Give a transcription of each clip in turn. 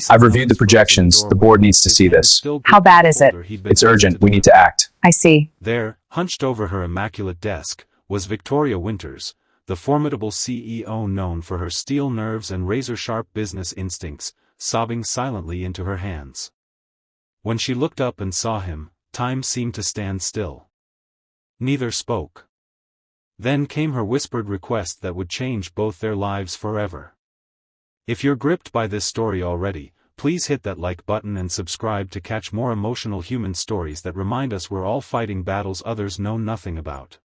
I've reviewed the projections. The board needs to see this. How bad is it? It's urgent. We need to act. I see. There, hunched over her immaculate desk, was Victoria Winters, the formidable CEO known for her steel nerves and razor-sharp business instincts, sobbing silently into her hands. When she looked up and saw him, time seemed to stand still. Neither spoke. Then came her whispered request that would change both their lives forever. If you're gripped by this story already, please hit that like button and subscribe to catch more emotional human stories that remind us we're all fighting battles others know nothing about.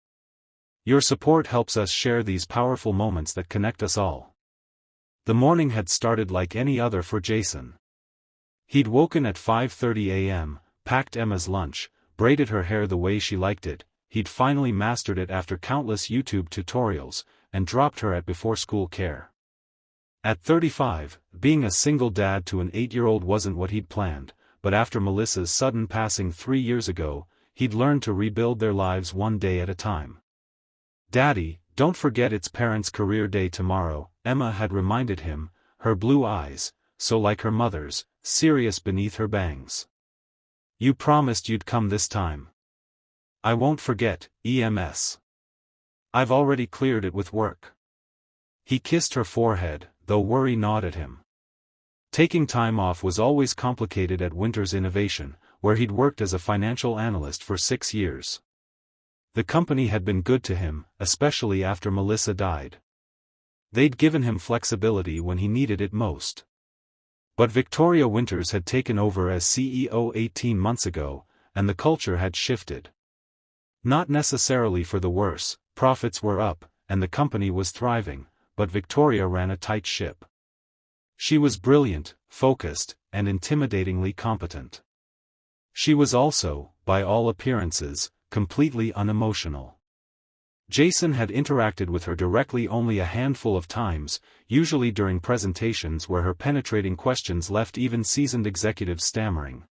Your support helps us share these powerful moments that connect us all. The morning had started like any other for Jason. He'd woken at 5:30 a.m., packed Emma's lunch, braided her hair the way she liked it, he'd finally mastered it after countless YouTube tutorials, and dropped her at before-school care. At 35, being a single dad to an 8-year-old wasn't what he'd planned, but after Melissa's sudden passing 3 years ago, he'd learned to rebuild their lives one day at a time. "Daddy, don't forget it's Parents' Career Day tomorrow," Emma had reminded him, her blue eyes, so like her mother's, serious beneath her bangs. "You promised you'd come this time." "I won't forget, EMS. I've already cleared it with work." He kissed her forehead, though worry gnawed at him. Taking time off was always complicated at Winters Innovation, where he'd worked as a financial analyst for 6 years. The company had been good to him, especially after Melissa died. They'd given him flexibility when he needed it most. But Victoria Winters had taken over as CEO 18 months ago, and the culture had shifted. Not necessarily for the worse, profits were up, and the company was thriving, but Victoria ran a tight ship. She was brilliant, focused, and intimidatingly competent. She was also, by all appearances, completely unemotional. Jason had interacted with her directly only a handful of times, usually during presentations where her penetrating questions left even seasoned executives stammering.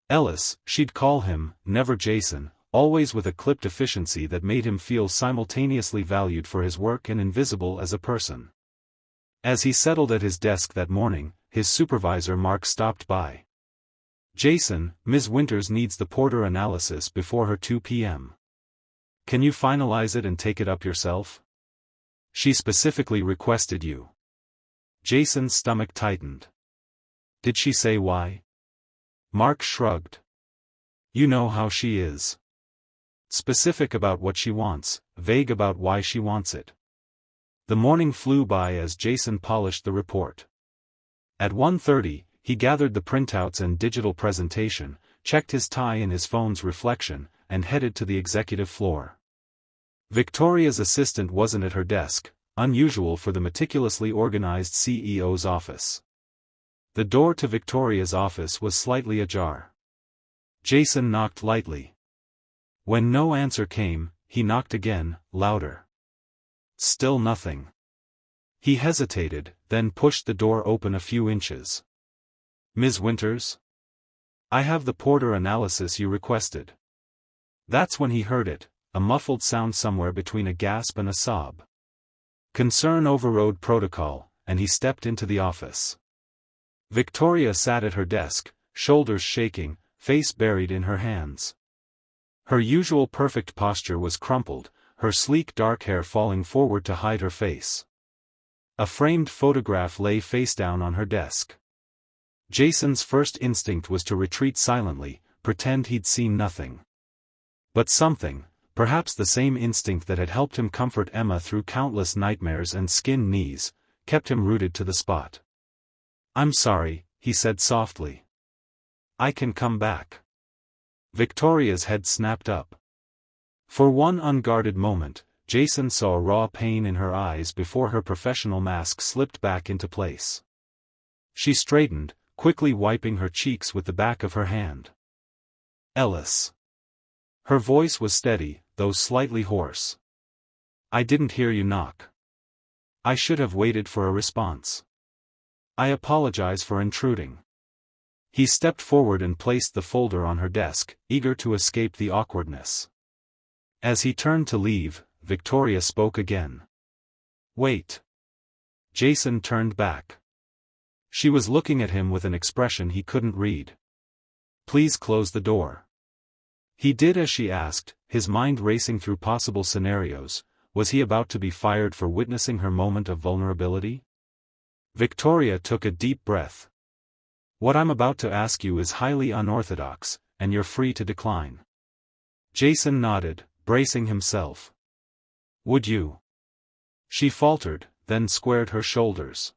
Ellis, she'd call him, never Jason, always with a clipped efficiency that made him feel simultaneously valued for his work and invisible as a person. As he settled at his desk that morning, his supervisor Mark stopped by. "Jason, Ms. Winters needs the Porter analysis before her 2 p.m. Can you finalize it and take it up yourself? She specifically requested you." Jason's stomach tightened. "Did she say why?" Mark shrugged. "You know how she is. Specific about what she wants, vague about why she wants it." The morning flew by as Jason polished the report. At 1:30, he gathered the printouts and digital presentation, checked his tie in his phone's reflection, and headed to the executive floor. Victoria's assistant wasn't at her desk, unusual for the meticulously organized CEO's office. The door to Victoria's office was slightly ajar. Jason knocked lightly. When no answer came, he knocked again, louder. Still nothing. He hesitated, then pushed the door open a few inches. "Ms. Winters? I have the Porter analysis you requested." That's when he heard it, a muffled sound somewhere between a gasp and a sob. Concern overrode protocol, and he stepped into the office. Victoria sat at her desk, shoulders shaking, face buried in her hands. Her usual perfect posture was crumpled, her sleek dark hair falling forward to hide her face. A framed photograph lay face down on her desk. Jason's first instinct was to retreat silently, pretend he'd seen nothing. But something, perhaps the same instinct that had helped him comfort Emma through countless nightmares and skinned knees, kept him rooted to the spot. "I'm sorry," he said softly. "I can come back." Victoria's head snapped up. For one unguarded moment, Jason saw raw pain in her eyes before her professional mask slipped back into place. She straightened, quickly wiping her cheeks with the back of her hand. "Ellis." Her voice was steady, though slightly hoarse. "I didn't hear you knock. I should have waited for a response. I apologize for intruding." He stepped forward and placed the folder on her desk, eager to escape the awkwardness. As he turned to leave, Victoria spoke again. "Wait." Jason turned back. She was looking at him with an expression he couldn't read. "Please close the door." He did as she asked, his mind racing through possible scenarios. Was he about to be fired for witnessing her moment of vulnerability? Victoria took a deep breath. "What I'm about to ask you is highly unorthodox, and you're free to decline." Jason nodded, bracing himself. "Would you?" She faltered, then squared her shoulders.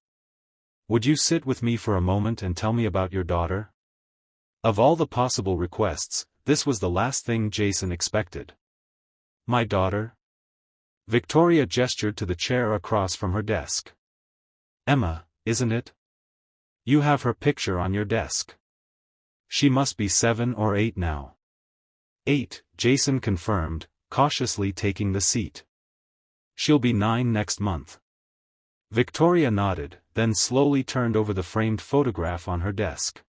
"Would you sit with me for a moment and tell me about your daughter?" Of all the possible requests, this was the last thing Jason expected. "My daughter?" Victoria gestured to the chair across from her desk. "Emma, isn't it? You have her picture on your desk. She must be 7 or 8 now." "8, Jason confirmed, cautiously taking the seat. "She'll be 9 next month." Victoria nodded, then slowly turned over the framed photograph on her desk.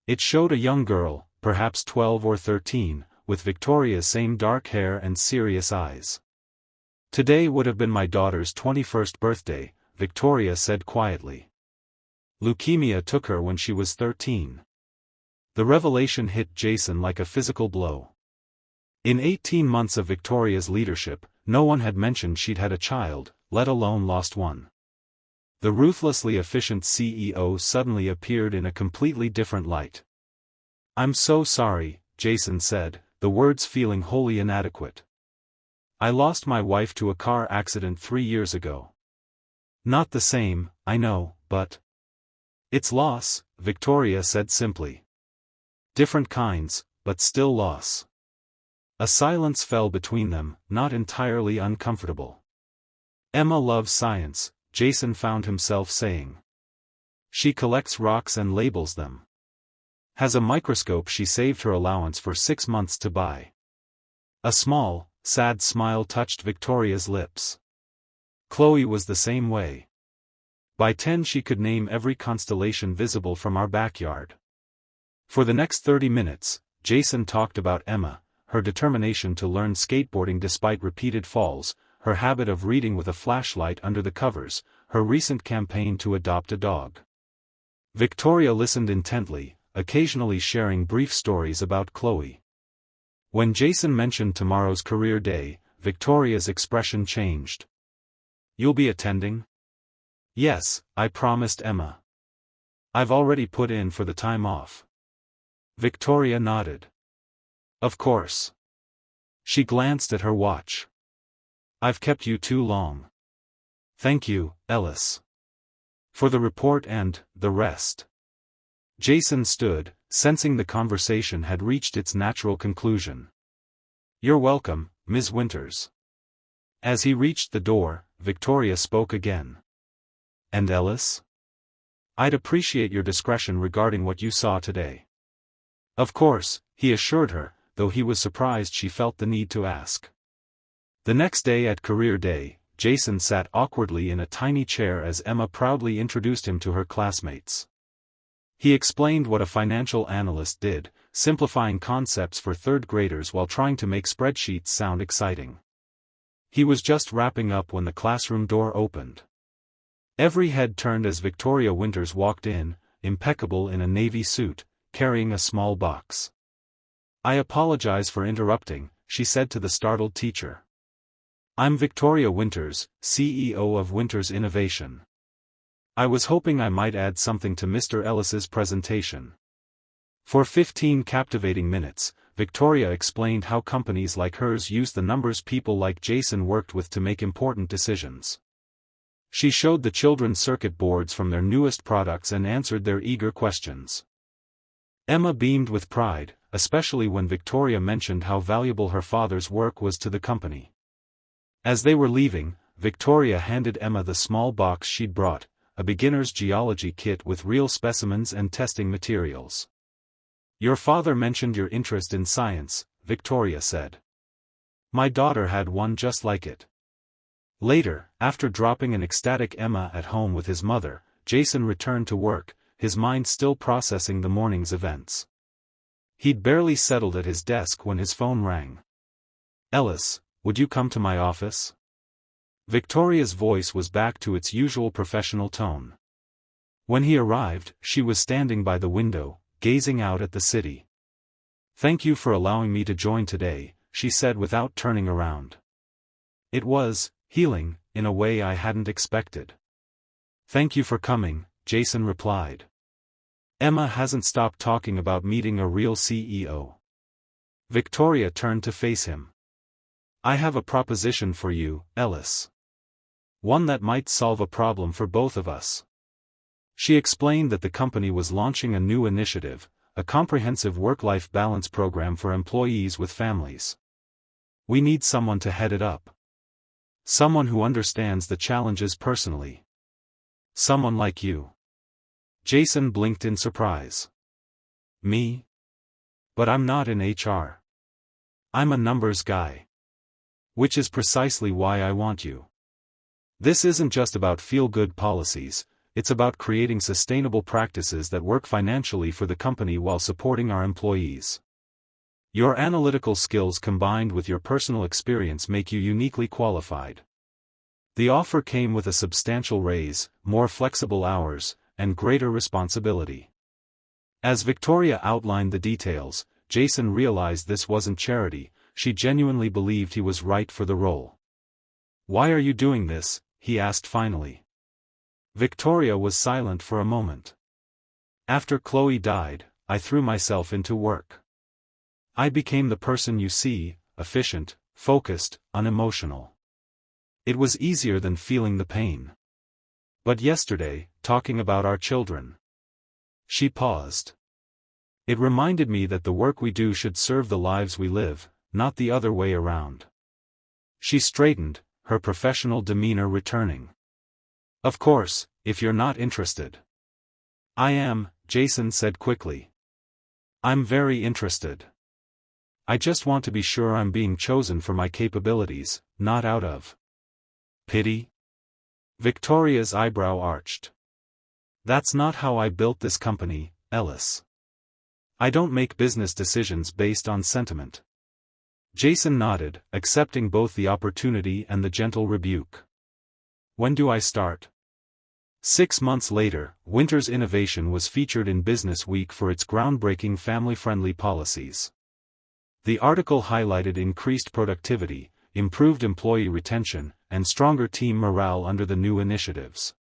It showed a young girl, perhaps 12 or 13, with Victoria's same dark hair and serious eyes. "Today would have been my daughter's 21st birthday, Victoria said quietly. "Leukemia took her when she was 13. The revelation hit Jason like a physical blow. In 18 months of Victoria's leadership, no one had mentioned she'd had a child, let alone lost one. The ruthlessly efficient CEO suddenly appeared in a completely different light. "I'm so sorry," Jason said, the words feeling wholly inadequate. "I lost my wife to a car accident 3 years ago." "Not the same, I know, but..." "It's loss," Victoria said simply. "Different kinds, but still loss." A silence fell between them, not entirely uncomfortable. "Emma loves science," Jason found himself saying. "She collects rocks and labels them. Has a microscope she saved her allowance for 6 months to buy." A small, sad smile touched Victoria's lips. "Chloe was the same way. By 10 she could name every constellation visible from our backyard." For the next 30 minutes, Jason talked about Emma, her determination to learn skateboarding despite repeated falls, her habit of reading with a flashlight under the covers, her recent campaign to adopt a dog. Victoria listened intently, occasionally sharing brief stories about Chloe. When Jason mentioned tomorrow's career day, Victoria's expression changed. "You'll be attending?" "Yes, I promised Emma. I've already put in for the time off." Victoria nodded. "Of course." She glanced at her watch. "I've kept you too long." "Thank you, Ellis. For the report and the rest." Jason stood, sensing the conversation had reached its natural conclusion. "You're welcome, Ms. Winters." As he reached the door, Victoria spoke again. "And Ellis? I'd appreciate your discretion regarding what you saw today." "Of course," he assured her, though he was surprised she felt the need to ask. The next day at Career Day, Jason sat awkwardly in a tiny chair as Emma proudly introduced him to her classmates. He explained what a financial analyst did, simplifying concepts for third graders while trying to make spreadsheets sound exciting. He was just wrapping up when the classroom door opened. Every head turned as Victoria Winters walked in, impeccable in a navy suit, carrying a small box. "I apologize for interrupting," she said to the startled teacher. "I'm Victoria Winters, CEO of Winters Innovation. I was hoping I might add something to Mr. Ellis's presentation." For 15 captivating minutes, Victoria explained how companies like hers use the numbers people like Jason worked with to make important decisions. She showed the children circuit boards from their newest products and answered their eager questions. Emma beamed with pride, especially when Victoria mentioned how valuable her father's work was to the company. As they were leaving, Victoria handed Emma the small box she'd brought, a beginner's geology kit with real specimens and testing materials. "Your father mentioned your interest in science," Victoria said. "My daughter had one just like it." Later, after dropping an ecstatic Emma at home with his mother, Jason returned to work, his mind still processing the morning's events. He'd barely settled at his desk when his phone rang. "Ellis, would you come to my office?" Victoria's voice was back to its usual professional tone. When he arrived, she was standing by the window, gazing out at the city. "Thank you for allowing me to join today," she said without turning around. It was healing, in a way I hadn't expected. "Thank you for coming," Jason replied. "Emma hasn't stopped talking about meeting a real CEO." Victoria turned to face him. "I have a proposition for you, Ellis. One that might solve a problem for both of us." She explained that the company was launching a new initiative, a comprehensive work-life balance program for employees with families. "We need someone to head it up. Someone who understands the challenges personally. Someone like you." Jason blinked in surprise. "Me? But I'm not in HR. I'm a numbers guy. Which is precisely why I want you. This isn't just about feel-good policies, it's about creating sustainable practices that work financially for the company while supporting our employees. Your analytical skills combined with your personal experience make you uniquely qualified." The offer came with a substantial raise, more flexible hours, and greater responsibility. As Victoria outlined the details, Jason realized this wasn't charity, she genuinely believed he was right for the role. "Why are you doing this?" he asked finally. Victoria was silent for a moment. "After Chloe died, I threw myself into work. I became the person you see, efficient, focused, unemotional. It was easier than feeling the pain. But yesterday, talking about our children." She paused. "It reminded me that the work we do should serve the lives we live, not the other way around." She straightened, her professional demeanor returning. "Of course, if you're not interested." "I am," Jason said quickly. "I'm very interested. I just want to be sure I'm being chosen for my capabilities, not out of pity." Victoria's eyebrow arched. "That's not how I built this company, Ellis. I don't make business decisions based on sentiment." Jason nodded, accepting both the opportunity and the gentle rebuke. "When do I start?" 6 months later, Winter's innovation was featured in Business Week for its groundbreaking family-friendly policies. The article highlighted increased productivity, improved employee retention, and stronger team morale under the new initiatives.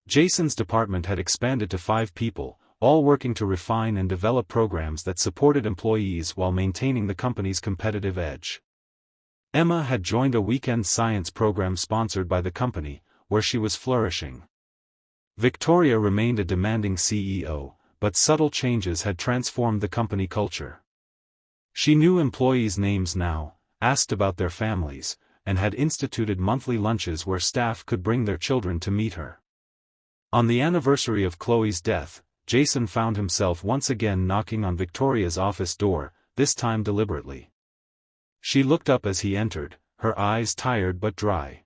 Jason's department had expanded to 5 people, all working to refine and develop programs that supported employees while maintaining the company's competitive edge. Emma had joined a weekend science program sponsored by the company, where she was flourishing. Victoria remained a demanding CEO, but subtle changes had transformed the company culture. She knew employees' names now, asked about their families, and had instituted monthly lunches where staff could bring their children to meet her. On the anniversary of Chloe's death, Jason found himself once again knocking on Victoria's office door, this time deliberately. She looked up as he entered, her eyes tired but dry.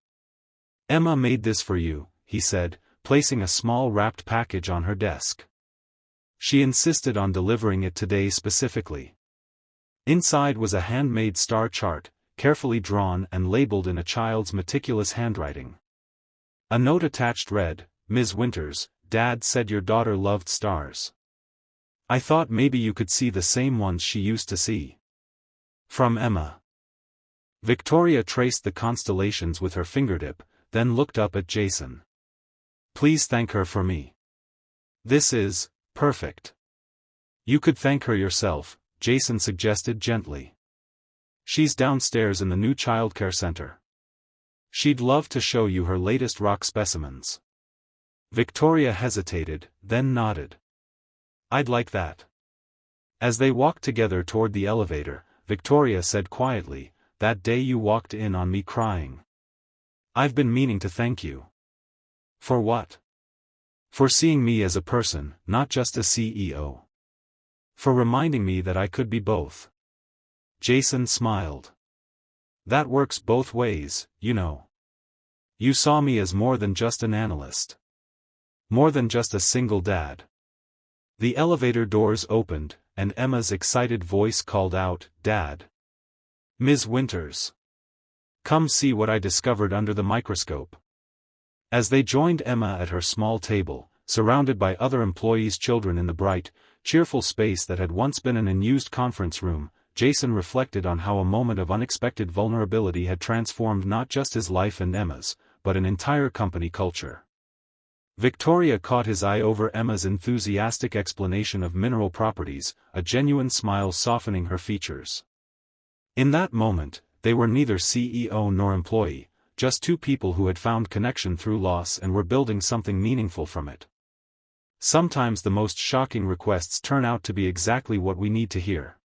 "Emma made this for you," he said, placing a small wrapped package on her desk. She insisted on delivering it today specifically. Inside was a handmade star chart, carefully drawn and labeled in a child's meticulous handwriting. A note attached read, "Ms. Winters, Dad said your daughter loved stars. I thought maybe you could see the same ones she used to see. From Emma." Victoria traced the constellations with her fingertip, then looked up at Jason. "Please thank her for me. This is perfect." "You could thank her yourself," Jason suggested gently. "She's downstairs in the new childcare center. She'd love to show you her latest rock specimens." Victoria hesitated, then nodded. "I'd like that." As they walked together toward the elevator, Victoria said quietly, "That day you walked in on me crying. I've been meaning to thank you." "For what?" "For seeing me as a person, not just a CEO. For reminding me that I could be both." Jason smiled. "That works both ways, you know. You saw me as more than just an analyst. More than just a single dad." The elevator doors opened, and Emma's excited voice called out, "Dad. Ms. Winters. Come see what I discovered under the microscope." As they joined Emma at her small table, surrounded by other employees' children in the bright, cheerful space that had once been an unused conference room, Jason reflected on how a moment of unexpected vulnerability had transformed not just his life and Emma's, but an entire company culture. Victoria caught his eye over Emma's enthusiastic explanation of mineral properties, a genuine smile softening her features. In that moment, they were neither CEO nor employee, just two people who had found connection through loss and were building something meaningful from it. Sometimes the most shocking requests turn out to be exactly what we need to hear.